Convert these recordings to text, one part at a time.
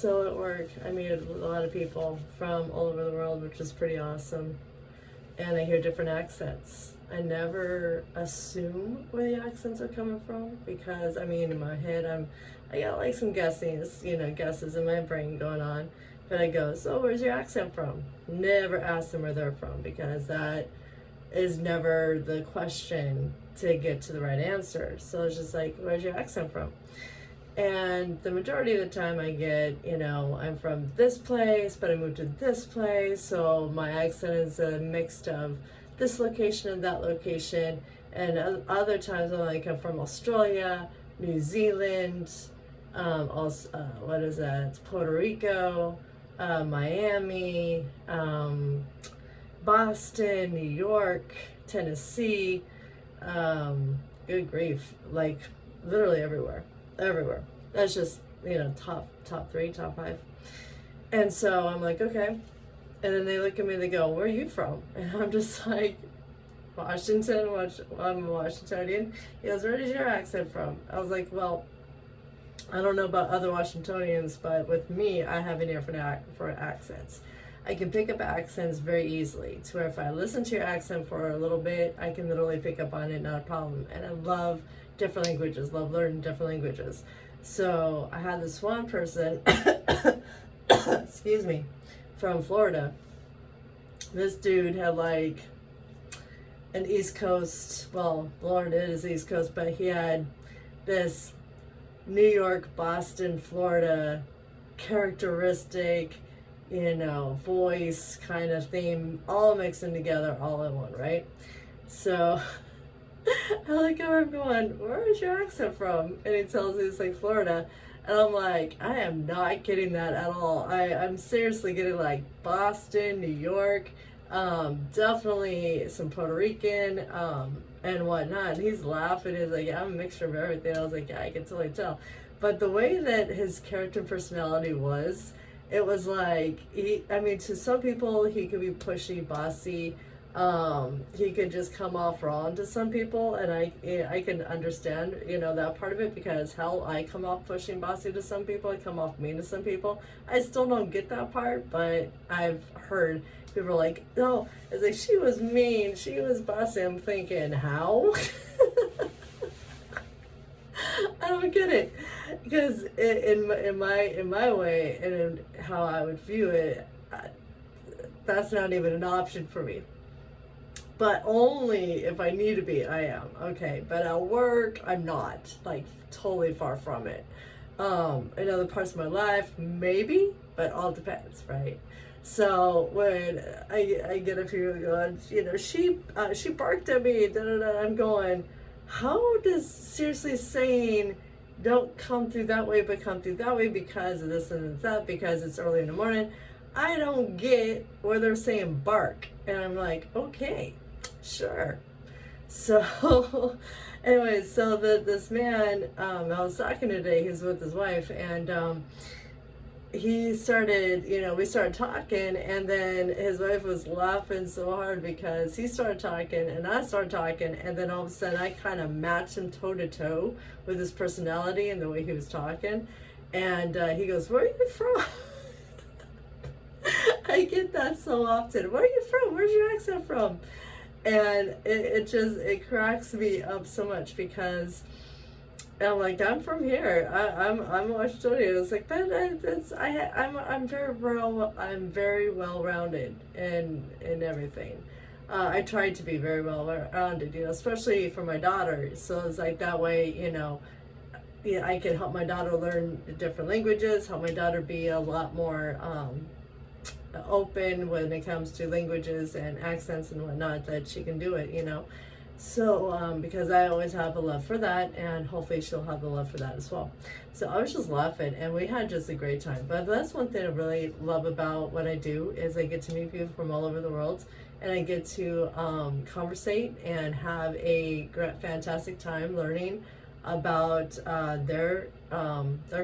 So at work, I meet a lot of people from all over the world, which is pretty awesome. And I hear different accents. I never assume where the accents are coming from because, I mean, in my head, I got like some guesses in my brain going on. But I go, so where's your accent from? Never ask them where they're from because that is never the question to get to the right answer. So it's just like, where's your accent from? And the majority of the time I get, I'm from this place, but I moved to this place, so my accent is a mix of this location and that location. And other times I'm like, I'm from Australia, New Zealand, also, what is that? It's Puerto Rico, Miami, Boston, New York, Tennessee, good grief, like literally everywhere. That's just, top 3, top 5. And so I'm like, okay. And then they look at me, they go, where are you from? And I'm just like, Washington, I'm a Washingtonian. He goes, where is your accent from? I was like, well, I don't know about other Washingtonians, but with me, I have an ear for accents. I can pick up accents very easily, to where if I listen to your accent for a little bit, I can literally pick up on it, not a problem. And I love different languages, love learning different languages. So I had this one person, excuse me, from Florida. This dude had like an East Coast, well, Florida is East Coast, but he had this New York, Boston, Florida characteristic, voice kind of theme, all mixing together, all in one, right? So I look over him going, where is your accent from? And he tells me it's like Florida. And I'm like, I am not getting that at all. I'm seriously getting like Boston, New York, definitely some Puerto Rican, and whatnot. And he's laughing. He's like, yeah, I'm a mixture of everything. I was like, yeah, I can totally tell. But the way that his character and personality was, it was like, to some people, he could be pushy, bossy. He could just come off wrong to some people, and I can understand, that part of it, because hell, I come off pushing, bossy to some people, I come off mean to some people. I still don't get that part, but I've heard people are like, no, it's like, she was mean, she was bossy. I'm thinking, how? I don't get it, because in my way and in how I would view it, that's not even an option for me. But only if I need to be, I am. Okay, but at work, I'm not. Like, totally far from it. In other parts of my life, maybe, but all depends, right? So when I get a few going, she barked at me, I'm going, how does seriously saying don't come through that way, but come through that way because of this and that, because it's early in the morning? I don't get where they're saying bark. And I'm like, okay, sure. So anyways, so this man, I was talking today, he's with his wife, and he started, we started talking, and then his wife was laughing so hard because he started talking and I started talking, and then all of a sudden I kind of matched him toe to toe with his personality and the way he was talking. And he goes, where are you from? I get that so often. Where are you from? Where's your accent from? And it cracks me up so much, because I'm like, I'm from here. I'm Washingtonian. It's like, but I'm very well rounded in everything. I tried to be very well rounded, especially for my daughter. So it's like that way, I can help my daughter learn different languages, help my daughter be a lot more open when it comes to languages and accents and whatnot, that she can do it, So, because I always have a love for that, and hopefully she'll have the love for that as well. So I was just laughing, and we had just a great time. But that's one thing I really love about what I do, is I get to meet people from all over the world, and I get to conversate and have a fantastic time learning about their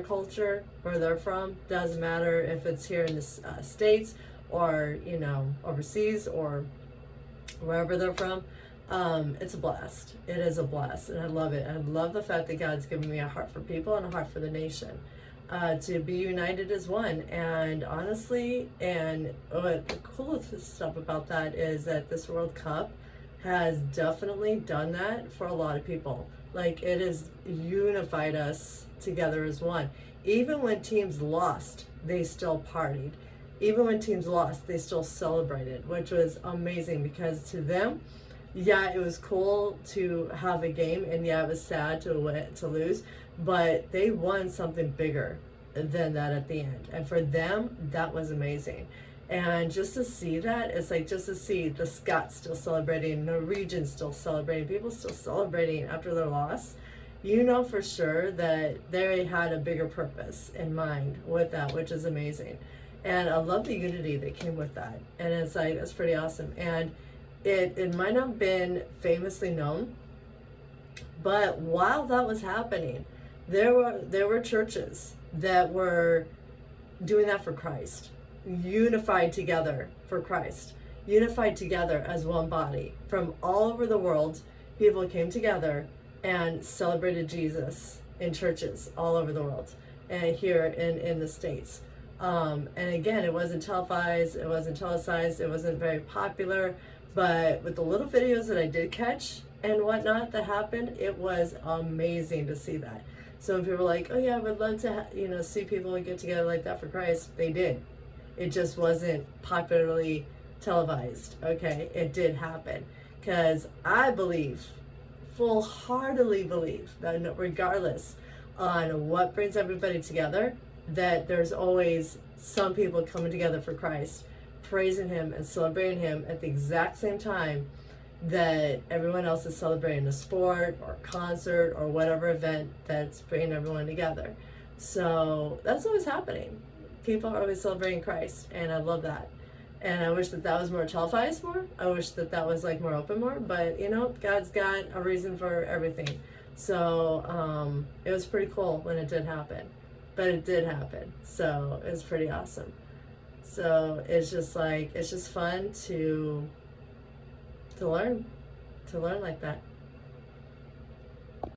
culture, where they're from. Doesn't matter if it's here in the States or overseas or wherever they're from. It's a blast. It is a blast, and I love it. I love the fact that God's given me a heart for people and a heart for the nation. to be united as one. And honestly, and what the coolest stuff about that is that this World Cup has definitely done that for a lot of people. Like, it has unified us together as one. Even when teams lost, they still partied. Even when teams lost, they still celebrated, which was amazing, because to them, yeah, it was cool to have a game, and yeah, it was sad to lose, but they won something bigger than that at the end. And for them, that was amazing. And just to see that, it's like, just to see the Scots still celebrating, Norwegians still celebrating, people still celebrating after their loss, you know for sure that they had a bigger purpose in mind with that, which is amazing. And I love the unity that came with that. And it's like, that's pretty awesome. And it might not have been famously known, but while that was happening, there were churches that were doing that for Christ, unified together for Christ, unified together as one body. From all over the world, people came together and celebrated Jesus in churches all over the world, and here in the States. And again, it wasn't televised, it wasn't telecized, it wasn't very popular, but with the little videos that I did catch and whatnot that happened, it was amazing to see that. So when people were like, oh yeah, I would love to see people get together like that for Christ, they did. It just wasn't popularly televised, okay? It did happen. Because I believe, full-heartedly believe, that regardless on what brings everybody together, that there's always some people coming together for Christ, praising him and celebrating him at the exact same time that everyone else is celebrating a sport or concert or whatever event that's bringing everyone together. So that's always happening. People are always celebrating Christ, and I love that. And I wish that that was more televised more. I wish that that was like more open more, but God's got a reason for everything. So it was pretty cool when it did happen, but it did happen. So it was pretty awesome. So it's just fun to learn like that.